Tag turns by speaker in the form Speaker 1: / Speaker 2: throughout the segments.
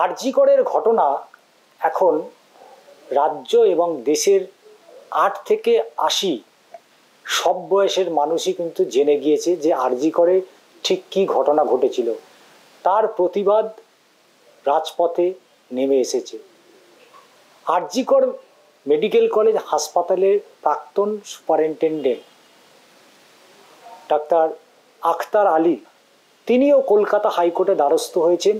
Speaker 1: আরজি করের ঘটনা এখন রাজ্য এবং দেশের ৮ থেকে ৮০ সব বয়সের মানুষই কিন্তু জেনে গিয়েছে যে আরজি করে ঠিক কী ঘটনা ঘটেছিল। তার প্রতিবাদ রাজপথে নেমে এসেছে। আরজি কর মেডিকেল কলেজ হাসপাতালের প্রাক্তন সুপারিনটেন্ডেন্ট ডাক্তার আখতার আলী, তিনিও কলকাতা হাইকোর্টে দ্বারস্থ হয়েছেন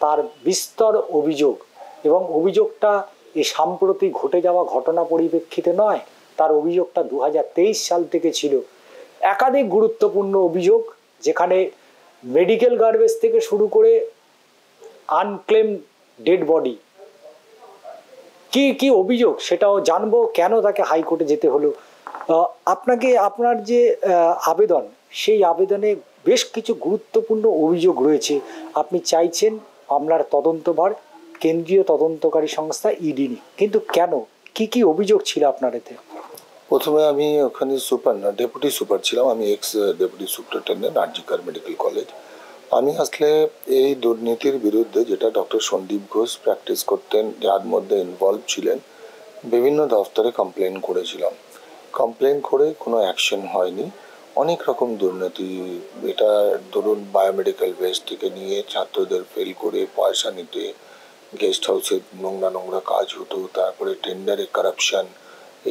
Speaker 1: তার বিস্তর অভিযোগ, এবং অভিযোগটা এই সাম্প্রতিক ঘটে যাওয়া ঘটনা পরিপ্রেক্ষিতে নয়, তার অভিযোগটা 2023 সাল থেকে ছিল। একাধিক গুরুত্বপূর্ণ অভিযোগ, যেখানে মেডিকেল গার্বেজ থেকে শুরু করে আনক্লেম ডেড বডি, কি কি অভিযোগ সেটাও জানবো, কেন তাকে হাইকোর্টে যেতে হলো। আপনাকে আপনার যে আবেদন, সেই আবেদনে বেশ কিছু গুরুত্বপূর্ণ অভিযোগ রয়েছে। আপনি চাইছেন মামলার তদন্তভার কেন্দ্রীয় তদন্তকারী সংস্থা ইডি, কিন্তু কেন, কি কি অভিযোগ ছিল আপনার এতে?
Speaker 2: প্রথমে আমি ওখানে ডেপুটি সুপার ছিলাম, আমি এক্স ডেপুটি সুপারিনটেন্ডেন্ট আরজি কর মেডিকেল কলেজ। আমি আসলে এই দুর্নীতির বিরুদ্ধে, যেটা ডক্টর সন্দীপ ঘোষ প্র্যাকটিস করতেন, যার মধ্যে ইনভলভ ছিলেন, বিভিন্ন দফতরে কমপ্লেন করেছিলাম। কমপ্লেন করে কোনো অ্যাকশন হয়নি। অনেক রকম দুর্নীতি, এটা ধরুন বায়োমেডিক্যাল ওয়েস্ট থেকে নিয়ে ছাত্রদের ফেল করে পয়সা নিতে, গেস্ট হাউসে নোংরা কাজ হতো, তারপরে টেন্ডারে কারাপশন,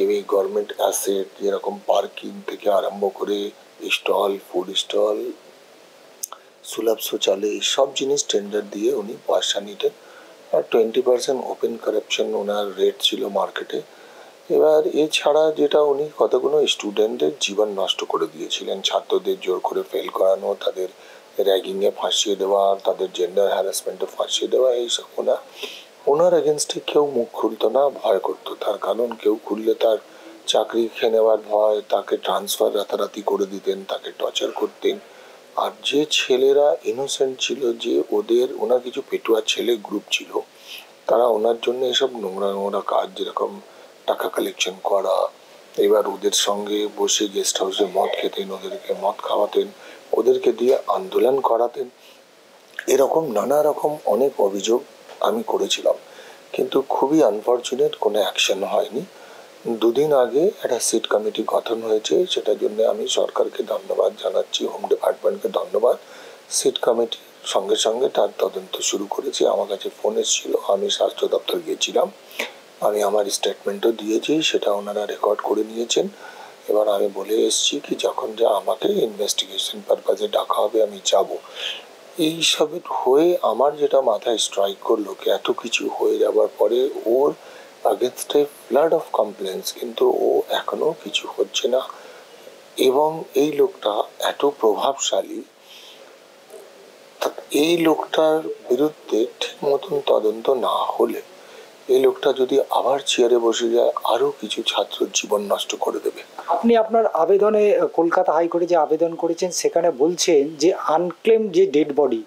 Speaker 2: এই গভর্নমেন্ট অ্যাসেট যেরকম পার্কিং থেকে আরম্ভ করে স্টল, ফুড স্টল, সুলভ শৌচালয়, এইসব জিনিস টেন্ডার দিয়ে উনি পয়সা নিতেন। আর 20% ওপেন কারাপশন ওনার রেট ছিল মার্কেটে। এবার এছাড়া যেটা, উনি কতগুলো স্টুডেন্টদের জীবন নষ্ট করে দিয়েছিলেন, ছাত্রদের জোর করে ফেল করানো, তাদের র্যাগিংয়ে ফাঁসিয়ে দেওয়া, তাদের জেন্ডার হ্যারাসমেন্টে ফাঁসিয়ে দেওয়া, এইসব ওনার এগেনস্টে কেউ মুখ খুলতো না, ভয় করতো। তার কারণ কেউ খুললে তার চাকরি খেয়ে নেওয়ার ভয়, তাকে ট্রান্সফার রাতারাতি করে দিতেন, তাকে টর্চার করতেন। আর যে ছেলেরা ইনোসেন্ট ছিল, যে ওনার কিছু পেটুয়া ছেলে গ্রুপ ছিল, তারা ওনার জন্য এসব নোংরা কাজ, যেরকম টাকা কালেকশন করা, এবার ওদের সঙ্গে বসে গেস্ট হাউসে মদ খেতেন, ওদেরকে মদ খাওয়াতেন, ওদেরকে দিয়ে আন্দোলন করাতেন, এরকম নানা রকম অনেক অভিযোগ আমি করেছিলাম। কিন্তু খুবই আনফর্চুনেট, কোনো অ্যাকশন হয়নি। দুদিন আগে একটা সিট কমিটি গঠন হয়েছে, সেটার জন্য আমি সরকারকে ধন্যবাদ জানাচ্ছি, হোম ডিপার্টমেন্টকে ধন্যবাদ। সিট কমিটি সঙ্গে সঙ্গে তার তদন্ত শুরু করেছে। আমার কাছে ফোন এসেছিল, আমি স্বাস্থ্য দপ্তর গিয়েছিলাম, আমি আমার স্টেটমেন্টও দিয়েছি, সেটা ওনারা রেকর্ড করে নিয়েছেন। এবার আমি বলে এসেছি কি যখন যা আমাকে ইনভেস্টিগেশন পারপাজে ডাকা হবে আমি যাব। এইসবের হয়ে আমার যেটা মাথায় স্ট্রাইক করলো, কি এত কিছু হয়ে যাবার পরে ওর আগেনস্টে ফ্লাড অফ কমপ্লেন্স, কিন্তু ও এখনো কিছু হচ্ছে না। এবং এই লোকটা এত প্রভাবশালী, এই লোকটার বিরুদ্ধে ঠিক মতন তদন্ত না হলে, এই লোকটা যদি আবার চেয়ারে বসে যায়, আরো কিছু ছাত্র জীবন নষ্ট করে দেবে।
Speaker 1: আপনি আপনার আবেদনে কলকাতা হাইকোর্টে যে আবেদন করেছেন, সেখানে বলছেন যে আনক্লেম যে ডেড বডি,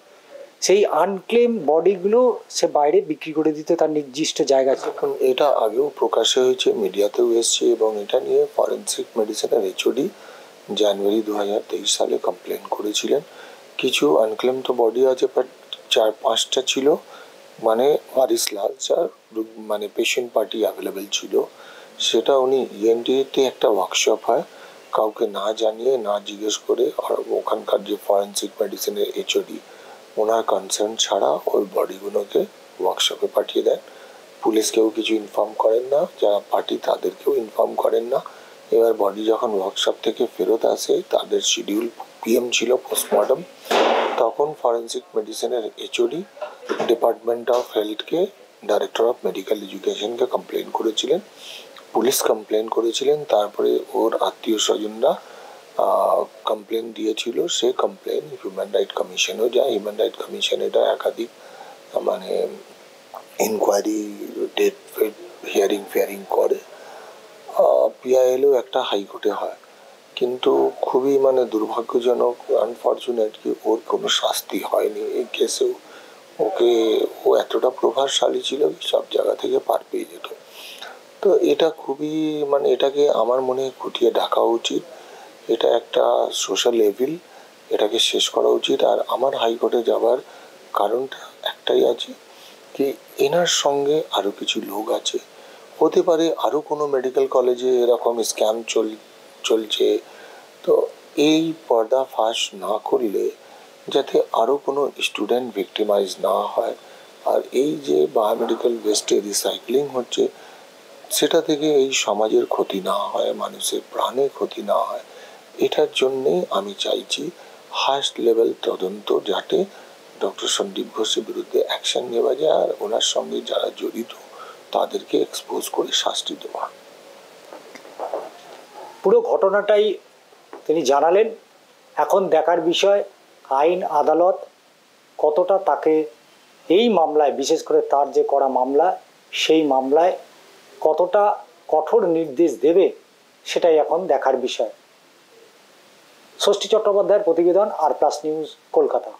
Speaker 1: সেই আনক্লেম বডিগুলো সে বাইরে বিক্রি করে দিতে তার নির্দিষ্ট জায়গা আছে।
Speaker 2: এখন এটা আগেও প্রকাশ্যে হয়েছে, মিডিয়াতেও এসছে, এবং এটা নিয়ে ফরেন্সিক মেডিসিনের এইচওডি জানুয়ারি 2023 সালে কমপ্লেন করেছিলেন। কিছু আনক্লেম তো বডি আছে, বাট 4-5টা ছিল, মানে ওয়ারিস লাল, যার মানে পেশেন্ট পার্টি অ্যাভেলেবেল ছিল। সেটা উনি ইএনটিতে একটা ওয়ার্কশপ হয়, কাউকে না জানিয়ে না জিজ্ঞেস করে, আর ওখানকার যে ফরেন্সিক মেডিসিনের এইচওডি, ওনার কনসার্ন ছাড়া ওই বডিগুলোকে ওয়ার্কশপে পাঠিয়ে দেন। পুলিশকেও কিছু ইনফর্ম করেন না, যারা পার্টি তাদেরকেও ইনফর্ম করেন না। এবার বডি যখন ওয়ার্কশপ থেকে ফেরত আসে, তাদের শিডিউল পিএম ছিল পোস্টমর্টম, তখন ফরেন্সিক মেডিসিনের এইচওডি ডিপার্টমেন্ট অফ হেলথকে, ডাইরেক্টর অফ মেডিকেল এডুকেশনকে কমপ্লেন করেছিলেন, পুলিশ কমপ্লেন করেছিলেন, তারপরে ওর আত্মীয় স্বজনরা কমপ্লেন দিয়েছিল। সে কমপ্লেন হিউম্যান রাইট কমিশনেও যায়। হিউম্যান রাইট কমিশন এটা একাধিক মানে ইনকোয়ারি, ডেট হিয়ারিং করে। পিআইএলও একটা হাইকোর্টে হয়, কিন্তু খুবই মানে দুর্ভাগ্যজনক, আনফর্চুনেট কি ওর কোনো শাস্তি হয়নি এই কেসেও। ও এতটা প্রভাবশালী ছিল, সব জায়গা থেকে পার পেয়ে যেত। তো এটা খুবই মানে এটাকে আমার মনে খুঁটিয়ে দেখা উচিত। এটা একটা সোশ্যাল এভিল, এটাকে শেষ করা উচিত। আর আমার হাইকোর্টে যাওয়ার কারণটা একটাই আছে, কি এনার সঙ্গে আরো কিছু লোক আছে, হতে পারে আরো কোনো মেডিকেল কলেজে এরকম স্ক্যাম চলছে। তো এই পর্দা ফাঁস না করলে যাতে আরো কোনো স্টুডেন্ট ভিক্টিমাইজ না হয়, আর এই যে বায়োমেডিক্যাল ওয়েস্টে রিসাইক্লিং হচ্ছে সেটা থেকে এই সমাজের ক্ষতি না হয়, মানুষের প্রাণে ক্ষতি না হয়, এটার জন্যেই আমি চাইছি হাইস্ট লেভেল তদন্ত, যাতে ডক্টর সন্দীপ ঘোষের বিরুদ্ধে অ্যাকশন নেওয়া যায় আর ওনার সঙ্গে যারা জড়িত তাদেরকে এক্সপোজ করে শাস্তি দেওয়া।
Speaker 1: পুরো ঘটনাটাই তিনি জানালেন। এখন দেখার বিষয় আইন আদালত কতটা তাকে এই মামলায়, বিশেষ করে তার যে করা মামলা, সেই মামলায় কতটা কঠোর নির্দেশ দেবে সেটাই এখন দেখার বিষয়। ষষ্ঠী চট্টোপাধ্যায়ের প্রতিবেদন, আর প্লাস নিউজ, কলকাতা।